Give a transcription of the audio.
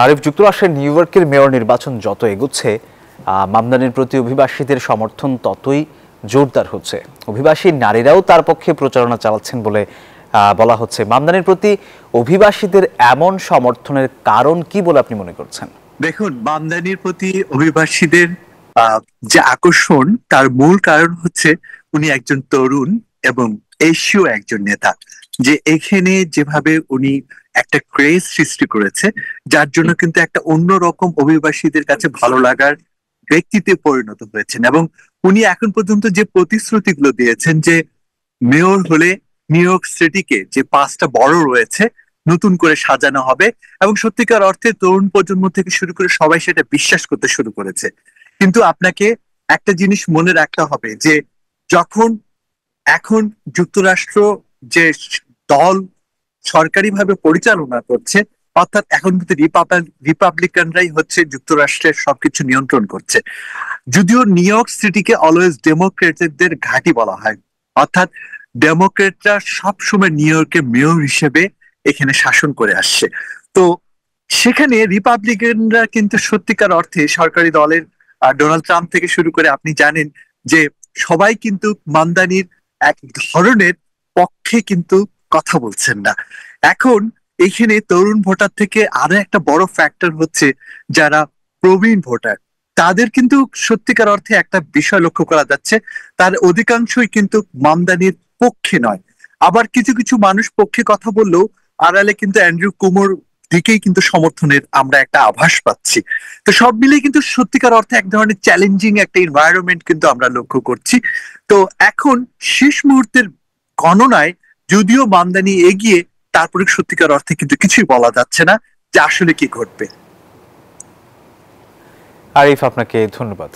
আরিফ, যুক্তরাষ্ট্রের নিউ ইয়র্কের মেয়র নির্বাচন যত এগুচ্ছে, মামদানির প্রতি অভিবাসীদের সমর্থন ততই জোরদার হচ্ছে। অভিবাসী নারীরাও তার পক্ষে প্রচারণা চালাচ্ছেন বলে বলা হচ্ছে। মামদানির প্রতি অভিবাসীদের এমন সমর্থনের কারণ কি বলে আপনি মনে করছেন? দেখুন, মামদানির প্রতি অভিবাসীদের যে আকর্ষণ, তার মূল কারণ হচ্ছে উনি একজন তরুণ এবং এশীয় একজন নেতা। যে এখানে যেভাবে উনি একটা ক্রেজ সৃষ্টি করেছে, যার জন্য কিন্তু একটা অন্যরকম অভিবাসীদের কাছে ভালো লাগার ব্যক্তিতে পরিণত হয়েছেন। এবং উনি এখন পর্যন্ত যে প্রতিশ্রুতিগুলো দিয়েছেন যে মেয়র হলে নিউ ইয়র্ক সিটিকে যে 5টা বড় রয়েছে নতুন করে সাজানো হবে, এবং সত্যিকার অর্থে তরুণ প্রজন্ম থেকে শুরু করে সবাই সেটা বিশ্বাস করতে শুরু করেছে। কিন্তু আপনাকে একটা জিনিস মনে রাখতে হবে যে যখন এখন যুক্তরাষ্ট্র যে দল সরকারিভাবে পরিচালনা করছে, অর্থাৎ এখন কিন্তু রিপাবলিকানরাই হচ্ছে যুক্তরাষ্ট্রের সবকিছু নিয়ন্ত্রণ করছে। যদিও নিউ ইয়র্ক সিটিকে অলওয়েজ ডেমোক্রেটদের ঘাঁটি বলা হয়, অর্থাৎ ডেমোক্রেটরা সবসময় নিউ ইয়র্কের মেয়র হিসেবে এখানে শাসন করে আসছে। তো সেখানে রিপাবলিকানরা কিন্তু সত্যিকার অর্থে সরকারি দলের ডোনাল্ড ট্রাম্প থেকে শুরু করে আপনি জানেন যে সবাই কিন্তু মামদানির এক ধরনের পক্ষে কিন্তু কথা বলছেন না। এখন এখানে তরুণ ভোটার থেকে আরো একটা বড় ফ্যাক্টর হচ্ছে যারা প্রবীণ ভোটার, তাদের কিন্তু সত্যিকার অর্থে একটা বিষয় লক্ষ্য করা যাচ্ছে, তার অধিকাংশই কিন্তু মামদানির পক্ষে নয়। আবার কিছু কিছু মানুষ পক্ষে কথা বললেও আড়ালে কিন্তু অ্যান্ড্রু কুমোর দিকেই কিন্তু সমর্থনের আমরা একটা আভাস পাচ্ছি। তো সব মিলিয়ে কিন্তু সত্যিকার অর্থে এক ধরনের চ্যালেঞ্জিং একটা এনভায়রনমেন্ট কিন্তু আমরা লক্ষ্য করছি। তো এখন শেষ মুহূর্তের গণনায় যদিও মামদানি এগিয়ে, তারপরে সত্যিকার অর্থে কিন্তু কিছুই বলা যাচ্ছে না যে আসলে কি ঘটবে। আরিফ, আপনাকে ধন্যবাদ।